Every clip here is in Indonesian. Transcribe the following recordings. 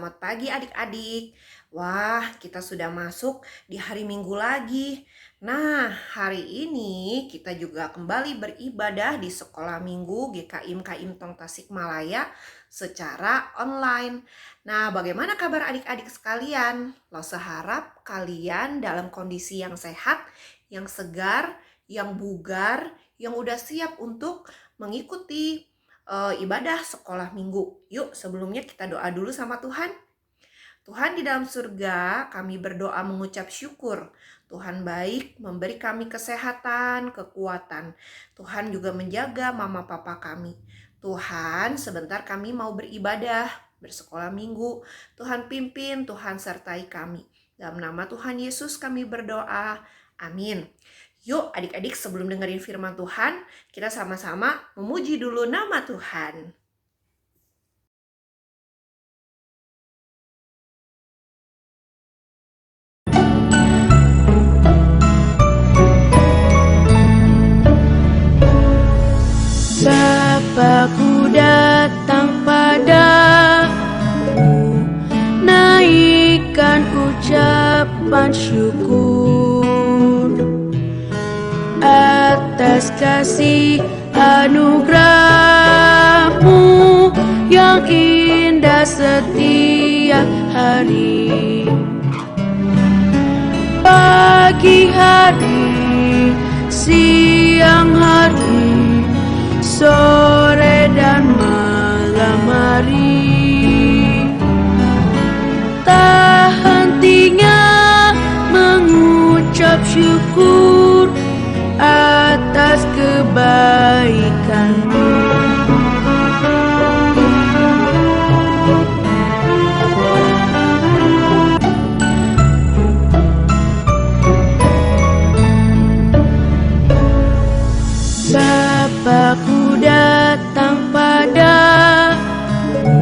Selamat pagi adik-adik. Wah, kita sudah masuk di hari Minggu lagi. Nah, hari ini kita juga kembali beribadah di Sekolah Minggu GKIM KIM Tong Tasikmalaya secara online. Nah, bagaimana kabar adik-adik sekalian? Lose harap kalian dalam kondisi yang sehat, yang segar, yang bugar, yang udah siap untuk mengikuti ibadah sekolah minggu. Yuk, sebelumnya kita doa dulu sama Tuhan. Tuhan di dalam surga, kami berdoa mengucap syukur. Tuhan baik, memberi kami kesehatan, kekuatan. Tuhan juga menjaga mama papa kami. Tuhan, sebentar kami mau beribadah, bersekolah minggu. Tuhan pimpin, Tuhan sertai kami. Dalam nama Tuhan Yesus kami berdoa. Amin. Yuk adik-adik, sebelum dengerin firman Tuhan, kita sama-sama memuji dulu nama Tuhan. Bapakku datang padamu, naikkan ucapan syukur atas kasih anugerah-Mu yang indah setiap hari. Pagi hari, siang hari, sore dan malam hari, tak hentinya mengucap syukur atas kebaikan-Mu. Bapakku datang padamu,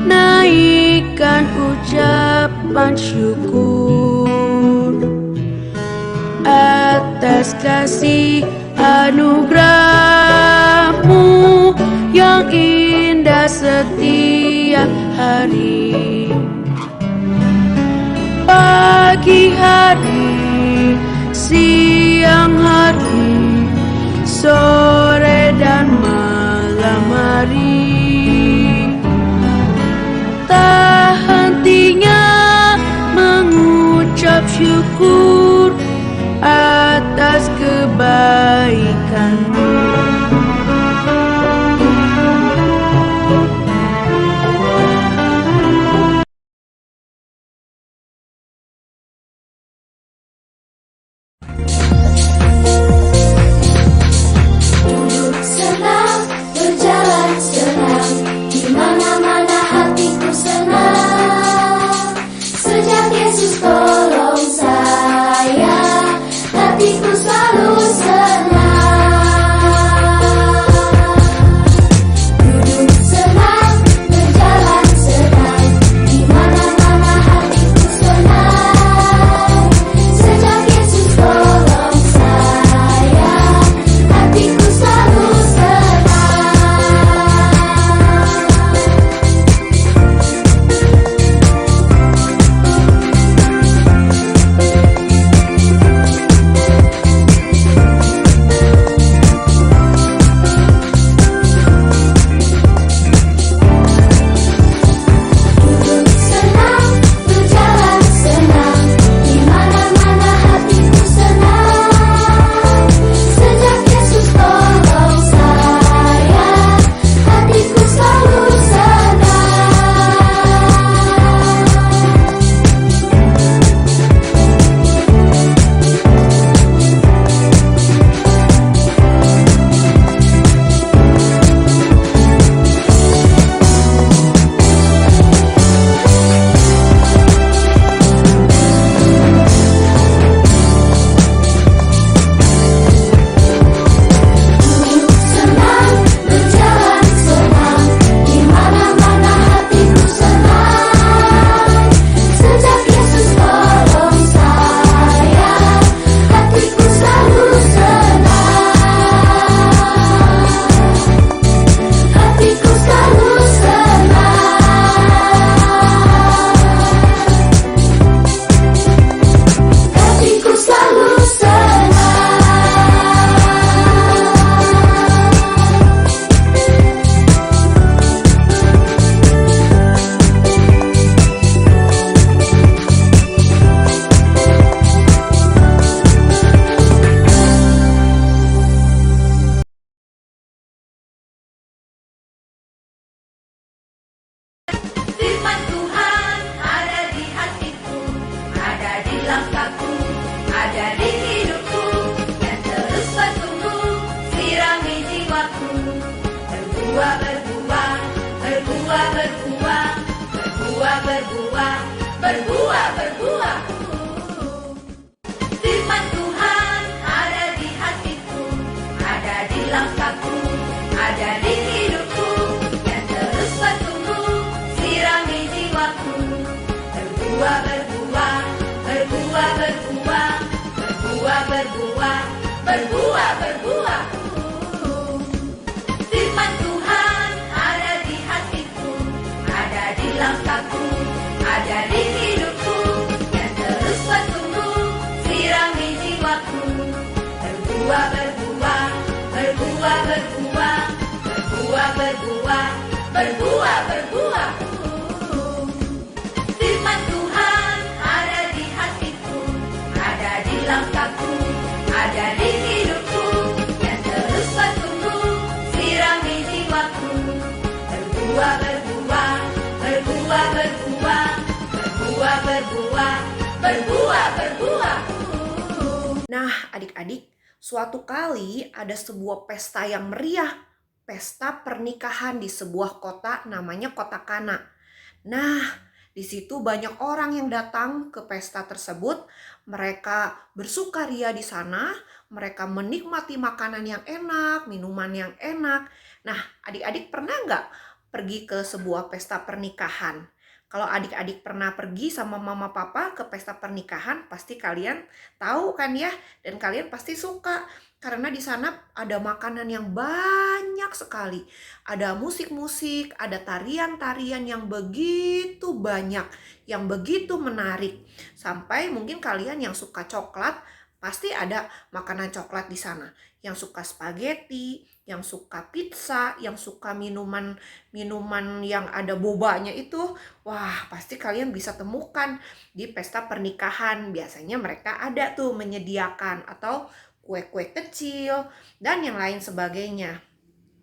naikkan ucapan syukur atas kasih anugerah-Mu yang indah setiap hari. Pagi hari, siang hari, sore dan malam hari, tak hentinya mengucap syukur atas kebaikan-Mu. Senang, berjalan senang, di mana-mana hatiku senang. Sejak Yesus tolong saya, hatiku selalu senang. Duduk senang, berjalan senang, di mana-mana hatiku senang. Sejak Yesus tolong saya, hatiku selalu senang. berbuah, berbuah, berbuah. Firman Tuhan ada di hatiku, ada di langkahku, ada di hidupku, yang terus bertumbuh, sirami jiwaku. Berbuah, berbuah, berbuah, berbuah, berbuah, berbuah, berbuah, berbuah. Firman Tuhan ada di hatiku, ada di langkahku, ada di hidupku, yang terus bertumbuh, sirami jiwaku. Berbuah, berbuah, berbuah, berbuah, berbuah, berbuah, berbuah, berbuah. Nah, adik-adik, suatu kali ada sebuah pesta yang meriah, pesta pernikahan di sebuah kota namanya Kota Kana. Nah, di situ banyak orang yang datang ke pesta tersebut. Mereka bersukaria di sana, mereka menikmati makanan yang enak, minuman yang enak. Nah, adik-adik pernah nggak pergi ke sebuah pesta pernikahan? Kalau adik-adik pernah pergi sama mama papa ke pesta pernikahan, pasti kalian tahu kan ya, dan kalian pasti suka. Karena di sana ada makanan yang banyak sekali. Ada musik-musik, ada tarian-tarian yang begitu banyak, yang begitu menarik. Sampai mungkin kalian yang suka coklat, pasti ada makanan coklat di sana. Yang suka spaghetti, yang suka pizza, yang suka minuman yang ada bobanya itu, wah pasti kalian bisa temukan di pesta pernikahan. Biasanya mereka ada tuh menyediakan atau kue-kue kecil dan yang lain sebagainya.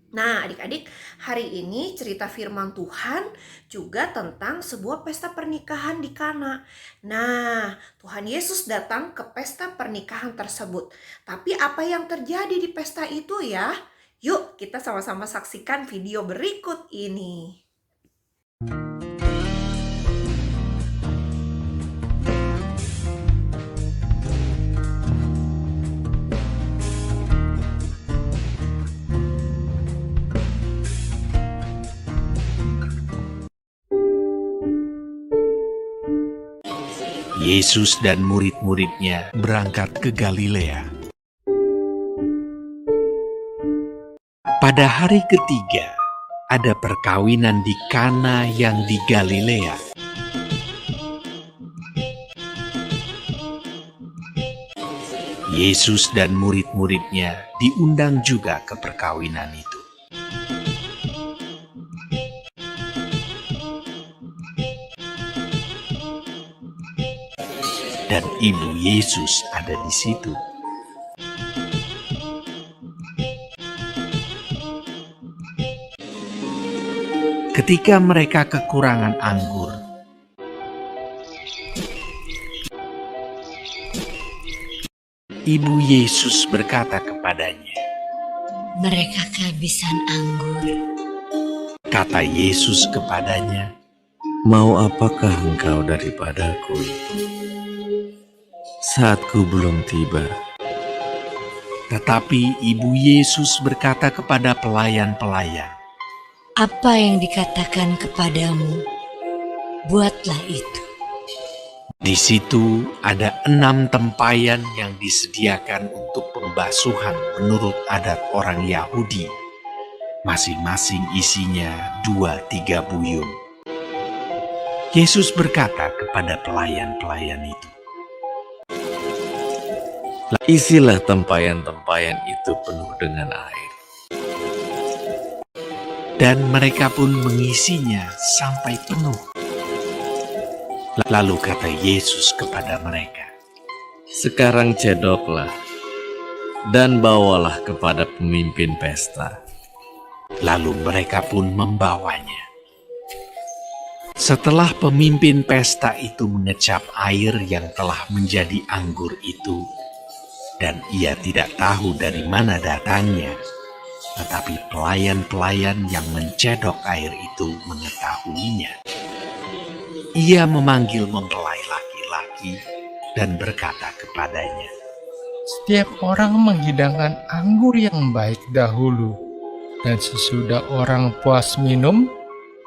Nah, adik-adik, hari ini cerita firman Tuhan juga tentang sebuah pesta pernikahan di Kana. Nah, Tuhan Yesus datang ke pesta pernikahan tersebut. Tapi apa yang terjadi di pesta itu ya? Yuk, kita sama-sama saksikan video berikut ini. Yesus dan murid-muridnya berangkat ke Galilea. Pada hari ketiga, ada perkawinan di Kana yang di Galilea. Yesus dan murid-muridnya diundang juga ke perkawinan itu. Dan ibu Yesus ada di situ. Ketika mereka kekurangan anggur, ibu Yesus berkata kepadanya, "Mereka kehabisan anggur." kata Yesus kepadanya, Mau apakah engkau daripadaku? Saatku belum tiba. tetapi ibu Yesus berkata kepada pelayan-pelayan, Apa yang dikatakan kepadamu, buatlah itu. di situ ada 6 tempayan yang disediakan untuk pembasuhan menurut adat orang Yahudi. Masing-masing isinya 2-3 buyung. Yesus berkata kepada pelayan-pelayan itu, Isilah tempayan-tempayan itu penuh dengan air. dan mereka pun mengisinya sampai penuh. Lalu kata Yesus kepada mereka, Sekarang cedoklah dan bawalah kepada pemimpin pesta. lalu mereka pun membawanya. Setelah pemimpin pesta itu mengecap air yang telah menjadi anggur itu, dan ia tidak tahu dari mana datangnya, tetapi pelayan-pelayan yang mencedok air itu mengetahuinya. Ia memanggil mempelai laki-laki dan berkata kepadanya, Setiap orang menghidangkan anggur yang baik dahulu, dan sesudah orang puas minum,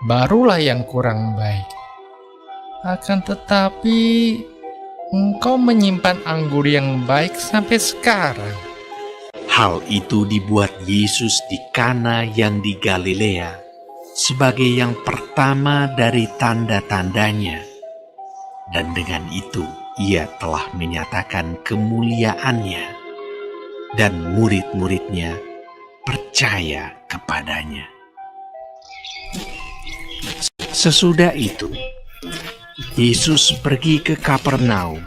barulah yang kurang baik. Akan tetapi, engkau menyimpan anggur yang baik sampai sekarang. Hal itu dibuat Yesus di Kana yang di Galilea sebagai yang pertama dari tanda-tandanya. Dan dengan itu ia telah menyatakan kemuliaannya, dan murid-muridnya percaya kepadanya. Sesudah itu, Yesus pergi ke Kapernaum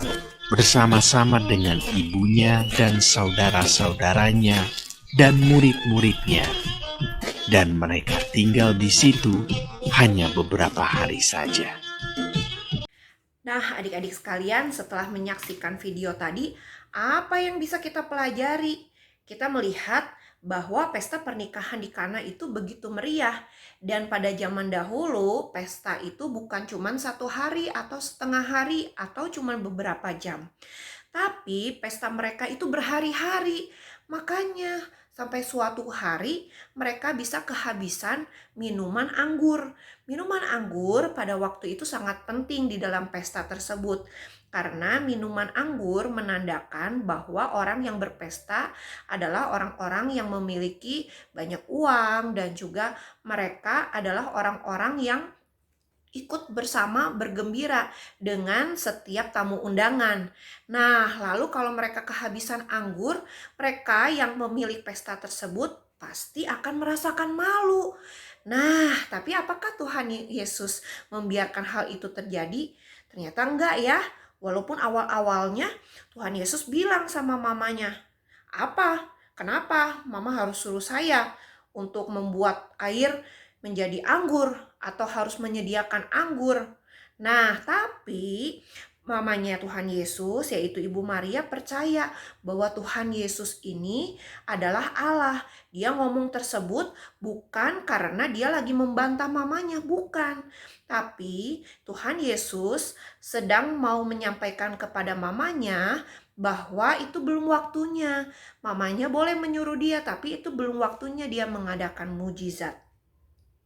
bersama-sama dengan ibunya dan saudara-saudaranya dan murid-muridnya. Dan mereka tinggal di situ hanya beberapa hari saja. Nah, adik-adik sekalian, setelah menyaksikan video tadi, apa yang bisa kita pelajari? Kita melihat bahwa pesta pernikahan di Kana itu begitu meriah. Dan pada zaman dahulu, pesta itu bukan cuma 1 hari atau setengah hari atau cuma beberapa jam. Tapi pesta mereka itu berhari-hari. Makanya sampai suatu hari mereka bisa kehabisan minuman anggur. Minuman anggur pada waktu itu sangat penting di dalam pesta tersebut. Karena minuman anggur menandakan bahwa orang yang berpesta adalah orang-orang yang memiliki banyak uang dan juga mereka adalah orang-orang yang ikut bersama bergembira dengan setiap tamu undangan. Nah, lalu kalau mereka kehabisan anggur, mereka yang memilih pesta tersebut pasti akan merasakan malu. Nah, tapi apakah Tuhan Yesus membiarkan hal itu terjadi? Ternyata enggak ya. Walaupun awal-awalnya Tuhan Yesus bilang sama mamanya, "Apa? Kenapa mama harus suruh saya untuk membuat air menjadi anggur atau harus menyediakan anggur?" Nah, tapi mamanya Tuhan Yesus, yaitu Ibu Maria, percaya bahwa Tuhan Yesus ini adalah Allah. Dia ngomong tersebut bukan karena dia lagi membantah mamanya, bukan. Tapi Tuhan Yesus sedang mau menyampaikan kepada mamanya bahwa itu belum waktunya. Mamanya boleh menyuruh dia, tapi itu belum waktunya dia mengadakan mujizat.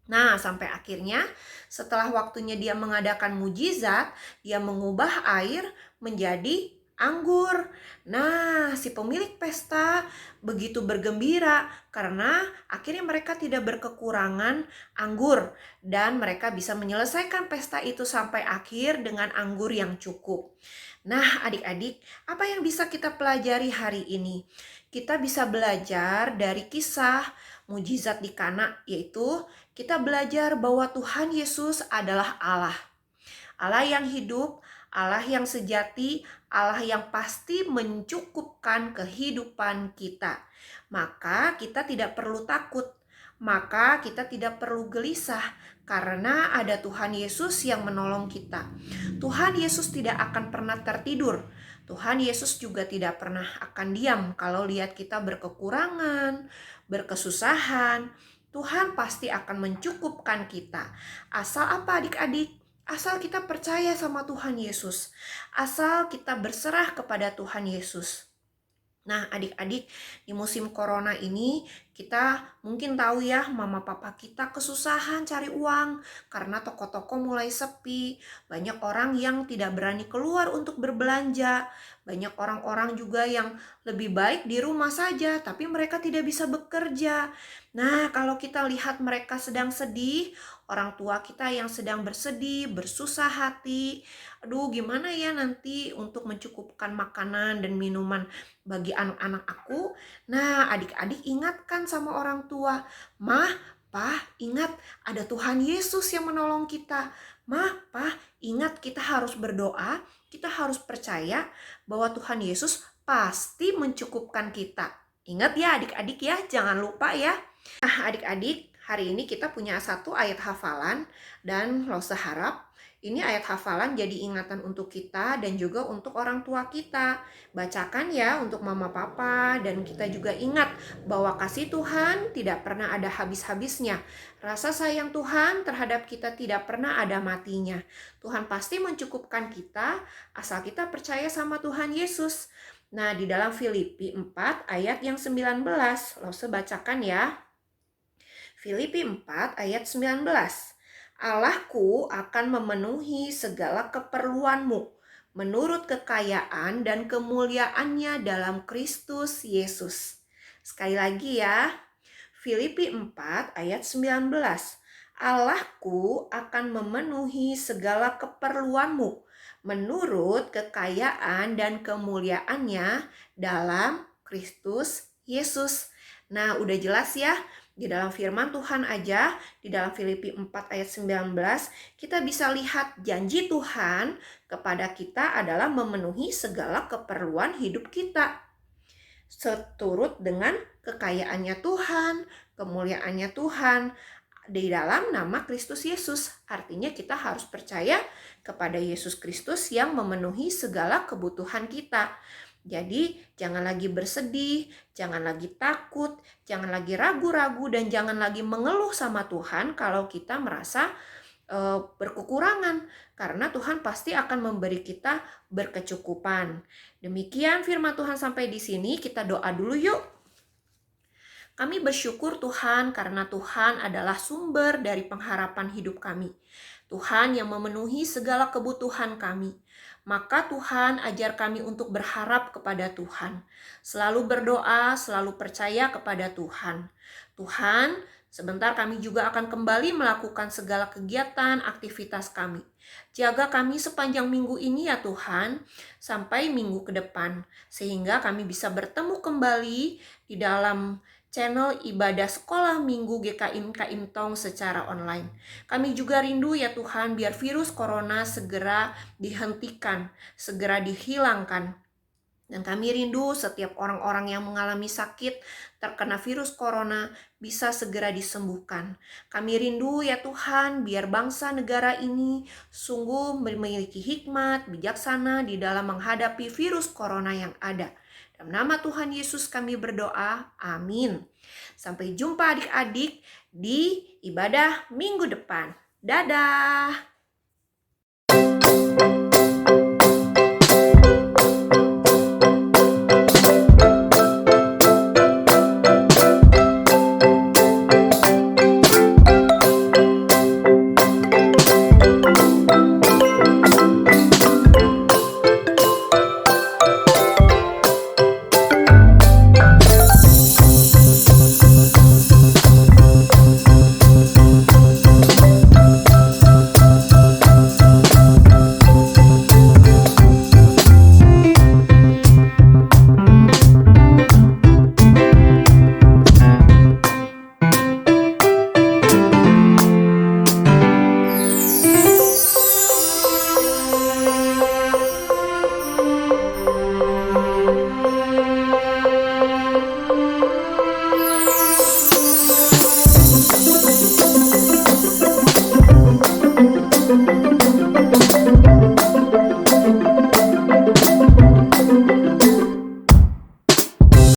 Nah, sampai akhirnya setelah waktunya dia mengadakan mujizat, dia mengubah air menjadi anggur. Nah, si pemilik pesta begitu bergembira karena akhirnya mereka tidak berkekurangan anggur dan mereka bisa menyelesaikan pesta itu sampai akhir dengan anggur yang cukup. Nah, adik-adik, apa yang bisa kita pelajari hari ini? Kita bisa belajar dari kisah mujizat di Kana, yaitu kita belajar bahwa Tuhan Yesus adalah Allah. Allah yang hidup, Allah yang sejati, Allah yang pasti mencukupkan kehidupan kita. Maka kita tidak perlu takut, maka kita tidak perlu gelisah karena ada Tuhan Yesus yang menolong kita. Tuhan Yesus tidak akan pernah tertidur. Tuhan Yesus juga tidak pernah akan diam kalau lihat kita berkekurangan, berkesusahan. Tuhan pasti akan mencukupkan kita. Asal apa adik-adik? Asal kita percaya sama Tuhan Yesus. Asal kita berserah kepada Tuhan Yesus. Nah, adik-adik, di musim corona ini kita mungkin tahu ya, mama papa kita kesusahan cari uang karena toko-toko mulai sepi. Banyak orang yang tidak berani keluar untuk berbelanja. Banyak orang-orang juga yang lebih baik di rumah saja, tapi mereka tidak bisa bekerja. Nah, kalau kita lihat mereka sedang sedih, orang tua kita yang sedang bersedih, bersusah hati, aduh gimana ya nanti untuk mencukupkan makanan dan minuman bagi anak-anak aku. Nah, adik-adik ingatkan sama orang tua, "Mah, Pah, ingat ada Tuhan Yesus yang menolong kita. Mah, Pah, ingat kita harus berdoa, kita harus percaya bahwa Tuhan Yesus pasti mencukupkan kita." Ingat ya adik-adik ya, jangan lupa ya. Nah, adik-adik, hari ini kita punya satu ayat hafalan dan Rosa harap ini ayat hafalan jadi ingatan untuk kita dan juga untuk orang tua kita. Bacakan ya untuk mama papa dan kita juga ingat bahwa kasih Tuhan tidak pernah ada habis-habisnya. Rasa sayang Tuhan terhadap kita tidak pernah ada matinya. Tuhan pasti mencukupkan kita asal kita percaya sama Tuhan Yesus. Nah, di dalam Filipi 4 ayat yang 19, Rosa bacakan ya. Filipi 4 ayat 19. "Allahku akan memenuhi segala keperluanmu menurut kekayaan dan kemuliaannya dalam Kristus Yesus. Sekali lagi ya, Filipi 4 ayat 19. Allahku akan memenuhi segala keperluanmu menurut kekayaan dan kemuliaannya dalam Kristus Yesus. Nah, udah jelas ya, di dalam firman Tuhan aja, di dalam Filipi 4 ayat 19, kita bisa lihat janji Tuhan kepada kita adalah memenuhi segala keperluan hidup kita. Seturut dengan kekayaannya Tuhan, kemuliaannya Tuhan di dalam nama Kristus Yesus. Artinya kita harus percaya kepada Yesus Kristus yang memenuhi segala kebutuhan kita. Jadi jangan lagi bersedih, jangan lagi takut, jangan lagi ragu-ragu, dan jangan lagi mengeluh sama Tuhan kalau kita merasa berkekurangan, karena Tuhan pasti akan memberi kita berkecukupan. Demikian firman Tuhan sampai di sini, kita doa dulu yuk. Kami bersyukur Tuhan karena Tuhan adalah sumber dari pengharapan hidup kami. Tuhan yang memenuhi segala kebutuhan kami. Maka Tuhan ajar kami untuk berharap kepada Tuhan. Selalu berdoa, selalu percaya kepada Tuhan. Tuhan, sebentar kami juga akan kembali melakukan segala kegiatan, aktivitas kami. Jaga kami sepanjang minggu ini ya Tuhan, sampai minggu ke depan. Sehingga kami bisa bertemu kembali di dalam channel ibadah sekolah minggu GKIM KIM Tong secara online. Kami juga rindu ya Tuhan, biar virus corona segera dihentikan, segera dihilangkan. Dan kami rindu setiap orang-orang yang mengalami sakit terkena virus corona bisa segera disembuhkan. Kami rindu ya Tuhan, biar bangsa negara ini sungguh memiliki hikmat, bijaksana di dalam menghadapi virus corona yang ada. Dalam nama Tuhan Yesus kami berdoa, amin. Sampai jumpa adik-adik di ibadah minggu depan. Dadah!